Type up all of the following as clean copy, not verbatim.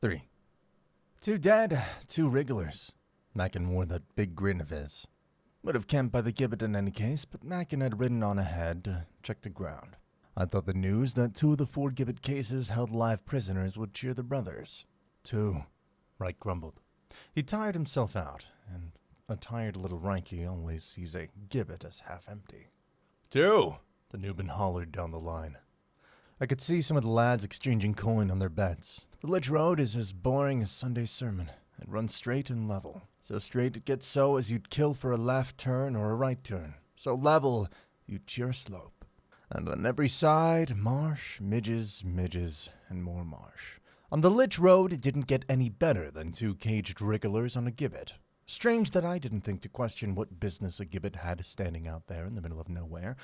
3. 2 dead, 2 wrigglers. Mackin wore that big grin of his. Would have camped by the gibbet in any case, but Mackin had ridden on ahead to check the ground. I thought the news that 2 of the 4 gibbet cases held live prisoners would cheer the brothers. 2, Reich grumbled. He tired himself out, and a tired little Reichie always sees a gibbet as half empty. 2, the Nubian hollered down the line. I could see some of the lads exchanging coin on their bets. The Lich Road is as boring as Sunday sermon. It runs straight and level. So straight it gets so as you'd kill for a left turn or a right turn. So level, you'd cheer a slope. And on every side, marsh, midges, and more marsh. On the Lich Road, it didn't get any better than 2 caged wrigglers on a gibbet. Strange that I didn't think to question what business a gibbet had standing out there in the middle of nowhere.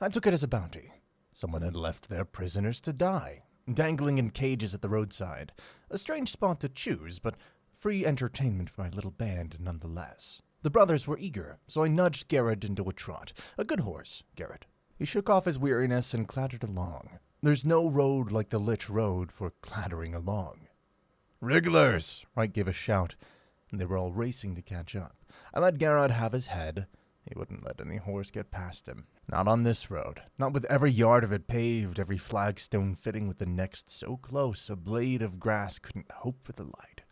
I took it as a bounty. Someone had left their prisoners to die, dangling in cages at the roadside. A strange spot to choose, but free entertainment for my little band nonetheless. The brothers were eager, so I nudged Garrett into a trot. A good horse, Garrett. He shook off his weariness and clattered along. There's no road like the Lich Road for clattering along. "Wrigglers!" Wright gave a shout, and they were all racing to catch up. I let Garrett have his head. He wouldn't let any horse get past him. Not on this road. Not with every yard of it paved, every flagstone fitting with the next so close a blade of grass couldn't hope for the light.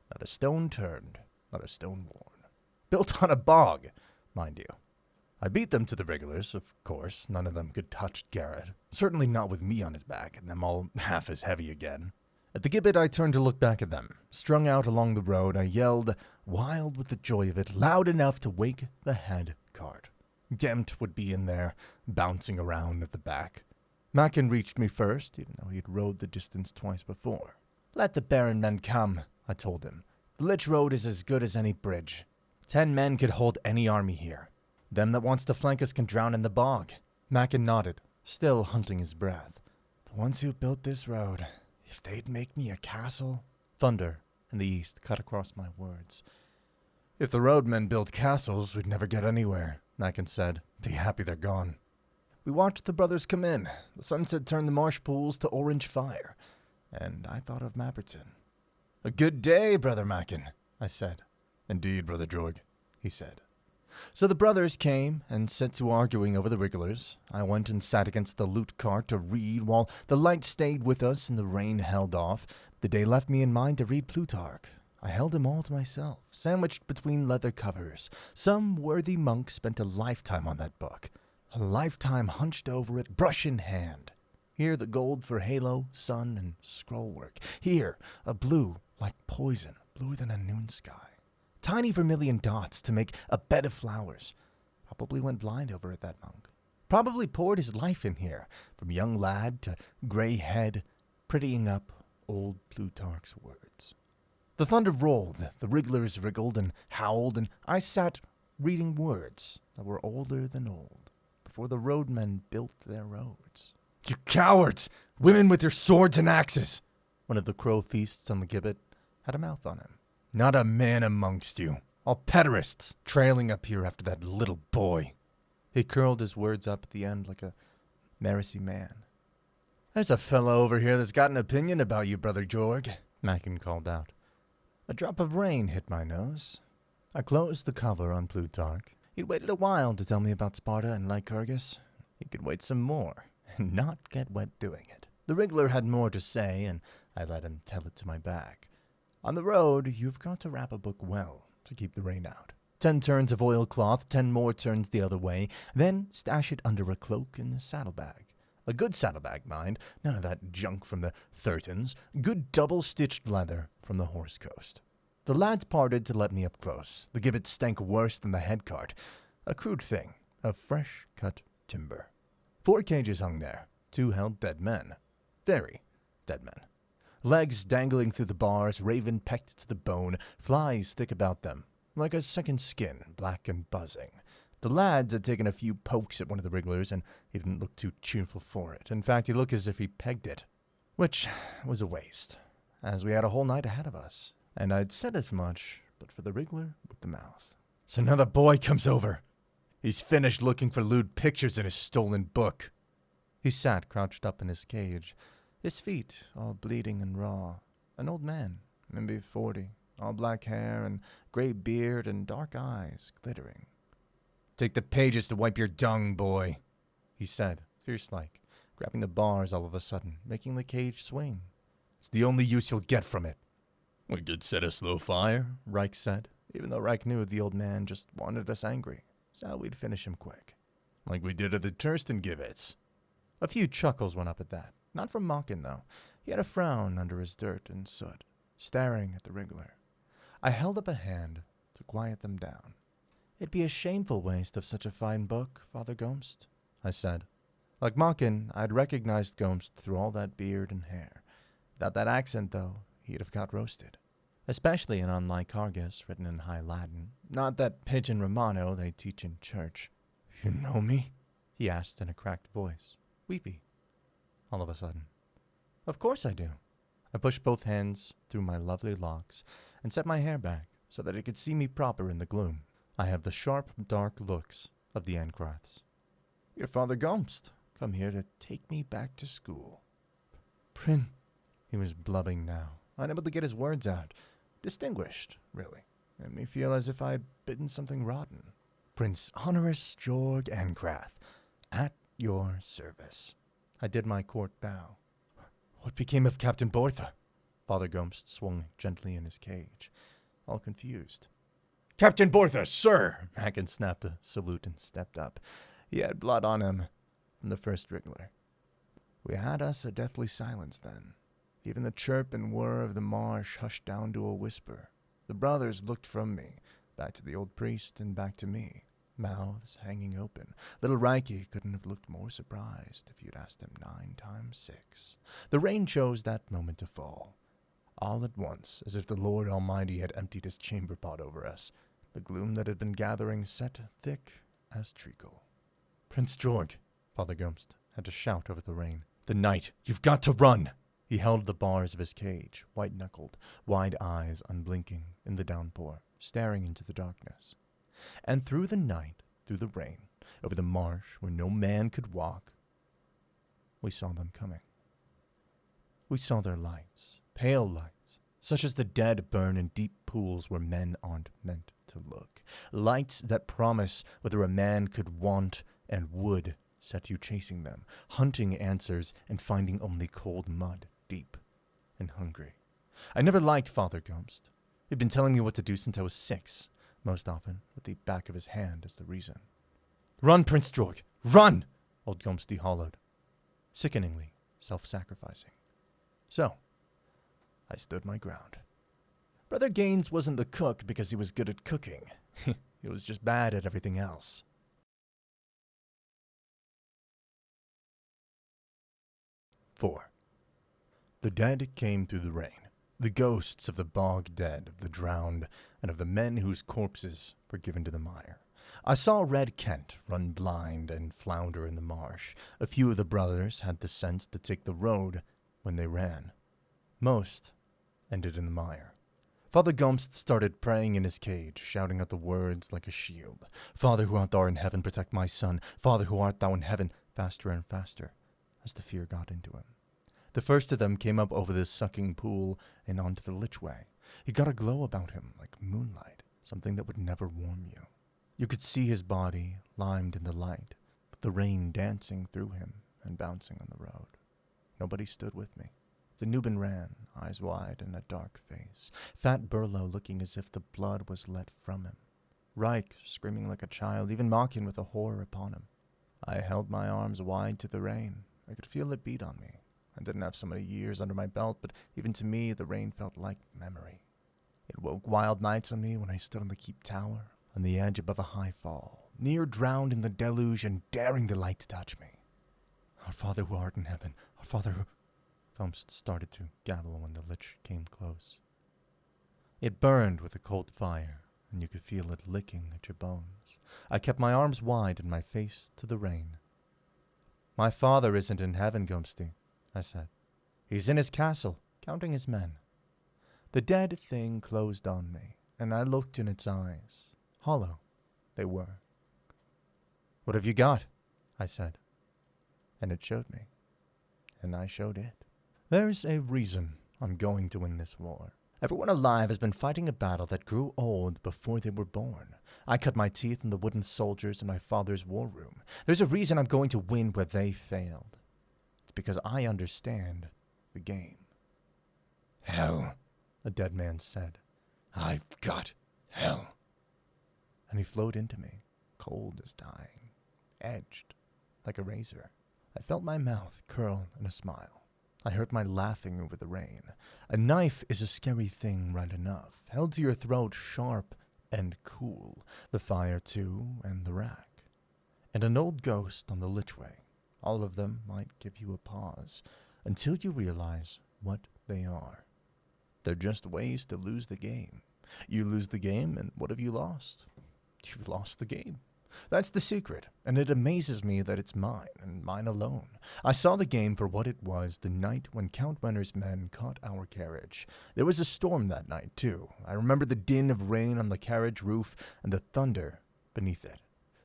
Not a stone turned, not a stone worn. Built on a bog, mind you. I beat them to the wrigglers, of course. None of them could touch Garrett. Certainly not with me on his back, and them all half as heavy again. At the gibbet, I turned to look back at them. Strung out along the road, I yelled, wild with the joy of it, loud enough to wake the head cart. Dent would be in there, bouncing around at the back. Mackin reached me first, even though he'd rode the distance twice before. "Let the Baron men come," I told him. "The Lich Road is as good as any bridge. 10 men could hold any army here. Them that wants to flank us can drown in the bog." Mackin nodded, still hunting his breath. "The ones who built this road, if they'd make me a castle..." Thunder in the east cut across my words. "If the roadmen built castles, we'd never get anywhere," Mackin said. "Be happy they're gone." We watched the brothers come in. The sunset turned the marsh pools to orange fire, and I thought of Mapperton. "A good day, Brother Mackin," I said. "Indeed, Brother Jorg," he said. So the brothers came and set to arguing over the wrigglers. I went and sat against the loot cart to read, while the light stayed with us and the rain held off. The day left me in mind to read Plutarch. I held him all to myself, sandwiched between leather covers. Some worthy monk spent a lifetime on that book. A lifetime hunched over it, brush in hand. Here the gold for halo, sun, and scrollwork. Here a blue like poison, bluer than a noon sky. Tiny vermilion dots to make a bed of flowers. Probably went blind over it, that monk. Probably poured his life in here, from young lad to gray head, prettying up old Plutarch's words. The thunder rolled, the wrigglers wriggled and howled, and I sat reading words that were older than old, before the roadmen built their roads. "You cowards! Women with your swords and axes!" One of the crow feasts on the gibbet had a mouth on him. "Not a man amongst you. All pederasts, trailing up here after that little boy." He curled his words up at the end like a Marisi man. "There's a fellow over here that's got an opinion about you, Brother Jorg," Mackin called out. A drop of rain hit my nose. I closed the cover on Plutarch. He'd waited a while to tell me about Sparta and Lycurgus. He could wait some more, and not get wet doing it. The wriggler had more to say, and I let him tell it to my back. On the road, you've got to wrap a book well to keep the rain out. 10 turns of oilcloth, 10 more turns the other way, then stash it under a cloak in the saddlebag. A good saddlebag, mind, none of that junk from the Thurtons. Good double-stitched leather from the horse coast. The lads parted to let me up close. The gibbet stank worse than the head cart. A crude thing of fresh-cut timber. 4 cages hung there. 2 held dead men. Very dead men. Legs dangling through the bars, raven-pecked to the bone, flies thick about them, like a second skin, black and buzzing. The lads had taken a few pokes at one of the wrigglers, and he didn't look too cheerful for it. In fact, he looked as if he pegged it, which was a waste, as we had a whole night ahead of us. And I'd said as much, but for the wriggler with the mouth. "So now the boy comes over. He's finished looking for lewd pictures in his stolen book." He sat crouched up in his cage, his feet all bleeding and raw, an old man, maybe 40, all black hair and gray beard and dark eyes glittering. "Take the pages to wipe your dung, boy," he said, fierce-like, grabbing the bars all of a sudden, making the cage swing. "It's the only use you'll get from it." "We could set a slow fire," Reich said, even though Reich knew the old man just wanted us angry, so we'd finish him quick. "Like we did at the Turstengivets." A few chuckles went up at that, not from Mockin, though. He had a frown under his dirt and soot, staring at the wriggler. I held up a hand to quiet them down. "It'd be a shameful waste of such a fine book, Father Gomst," I said. Like Mockin, I'd recognized Gomst through all that beard and hair. Without that accent, though, he'd have got roasted. Especially in unlike Cargus, written in High Latin, not that pidgin Romano they teach in church. "You know me?" he asked in a cracked voice, weepy, all of a sudden. "Of course I do." I pushed both hands through my lovely locks and set my hair back so that it could see me proper in the gloom. I have the sharp, dark looks of the Ancraths. "Your Father Gomst, come here to take me back to school." "Prin," he was blubbing now, unable to get his words out. Distinguished, really. Made me feel as if I'd bitten something rotten. "Prince Honoris Georg Ancrath, at your service." I did my court bow. "What became of Captain Bortha?" Father Gomst swung gently in his cage, all confused. "Captain Bortha, sir!" Mackin snapped a salute and stepped up. He had blood on him from the first wriggler. We had us a deathly silence then. Even the chirp and whir of the marsh hushed down to a whisper. The brothers looked from me, back to the old priest and back to me, mouths hanging open. Little Reiki couldn't have looked more surprised if you'd asked him 9 times 6. The rain chose that moment to fall. All at once, as if the Lord Almighty had emptied his chamber pot over us, the gloom that had been gathering set thick as treacle. "Prince Georg," Father Gomst had to shout over the rain. "The night! You've got to run!" He held the bars of his cage, white-knuckled, wide eyes unblinking in the downpour, staring into the darkness. And through the night, through the rain, over the marsh where no man could walk, we saw them coming. We saw their lights, pale lights, such as the dead burn in deep pools where men aren't meant to look. Lights that promise whether a man could want and would set you chasing them, hunting answers and finding only cold mud, deep and hungry. I never liked Father Gomst. He'd been telling me what to do since I was 6, most often with the back of his hand as the reason. "Run, Prince Georg, run!" old Gomsty hollowed, sickeningly self-sacrificing. So, I stood my ground. Brother Gaines wasn't the cook because he was good at cooking. He was just bad at everything else. 4. The dead came through the rain. The ghosts of the bog dead, of the drowned, and of the men whose corpses were given to the mire. I saw Red Kent run blind and flounder in the marsh. A few of the brothers had the sense to take the road when they ran. Most ended in the mire. Father Gomst started praying in his cage, shouting out the words like a shield. "Father who art thou in heaven, protect my son. Father who art thou in heaven," faster and faster, as the fear got into him. The first of them came up over the sucking pool and onto the litchway. He got a glow about him like moonlight, something that would never warm you. You could see his body limed in the light, with the rain dancing through him and bouncing on the road. Nobody stood with me. The Nuban ran, eyes wide and a dark face. Fat Burlo looking as if the blood was let from him. Reich screaming like a child, even mocking with a horror upon him. I held my arms wide to the rain. I could feel it beat on me. I didn't have so many years under my belt, but even to me the rain felt like memory. It woke wild nights on me when I stood on the keep tower, on the edge above a high fall, near drowned in the deluge and daring the light to touch me. "Our Father who art in heaven, our Father who—" Gomst started to gabble when the lich came close. It burned with a cold fire, and you could feel it licking at your bones. I kept my arms wide and my face to the rain. "My father isn't in heaven, Gomsty," I said. "He's in his castle, counting his men." The dead thing closed on me, and I looked in its eyes. Hollow they were. "What have you got?" I said. And it showed me. And I showed it. "There's a reason I'm going to win this war. Everyone alive has been fighting a battle that grew old before they were born. I cut my teeth in the wooden soldiers in my father's war room. There's a reason I'm going to win where they failed. It's because I understand the game. Hell, a dead man said. I've got hell. And he flowed into me, cold as dying, edged like a razor. I felt my mouth curl in a smile. I heard my laughing over the rain. A knife is a scary thing right enough, held to your throat sharp and cool, the fire too, and the rack. And an old ghost on the litchway. All of them might give you a pause, until you realize what they are. They're just ways to lose the game. You lose the game, and what have you lost? You've lost the game. That's the secret, and it amazes me that it's mine, and mine alone. I saw the game for what it was the night when Count Renner's men caught our carriage. There was a storm that night, too. I remember the din of rain on the carriage roof and the thunder beneath it.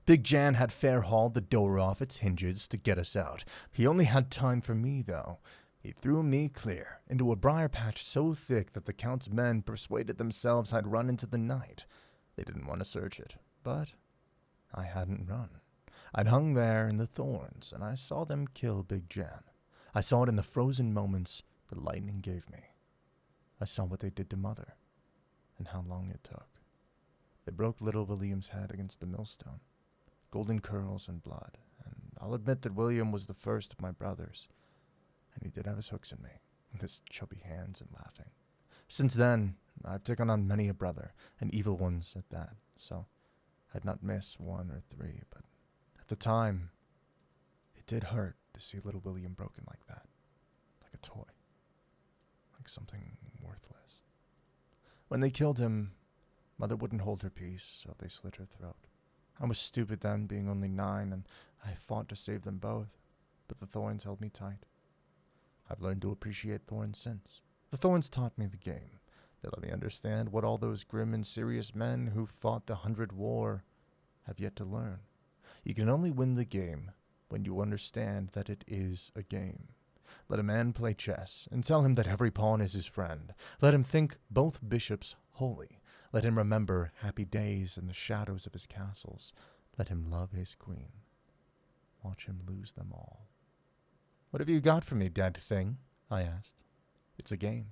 Big Jan had fair hauled the door off its hinges to get us out. He only had time for me, though. He threw me clear into a briar patch so thick that the Count's men persuaded themselves I'd run into the night. They didn't want to search it, but I hadn't run. I'd hung there in the thorns, and I saw them kill Big Jan. I saw it in the frozen moments the lightning gave me. I saw what they did to Mother, and how long it took. They broke little William's head against the millstone, golden curls and blood, and I'll admit that William was the first of my brothers, and he did have his hooks in me, with his chubby hands and laughing. Since then, I've taken on many a brother, and evil ones at that, so I'd not miss one or three, but at the time, it did hurt to see little William broken like that, like a toy, like something worthless. When they killed him, Mother wouldn't hold her peace, so they slit her throat. I was stupid then, being only 9, and I fought to save them both, but the Thorns held me tight. I've learned to appreciate Thorns since. The Thorns taught me the game. They let me understand what all those grim and serious men who fought the 100 War have yet to learn. You can only win the game when you understand that it is a game. Let a man play chess, and tell him that every pawn is his friend. Let him think both bishops holy. Let him remember happy days in the shadows of his castles. Let him love his queen. Watch him lose them all. What have you got for me, dead thing? I asked. It's a game.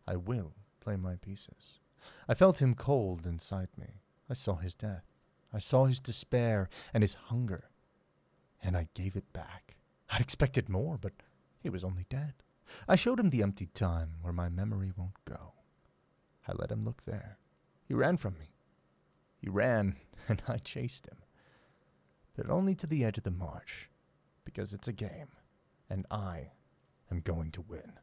I will play my pieces. I felt him cold inside me. I saw his death. I saw his despair and his hunger. And I gave it back. I'd expected more, but he was only dead. I showed him the empty time where my memory won't go. I let him look there. He ran from me. He ran, and I chased him. But only to the edge of the marsh, because it's a game, and I am going to win.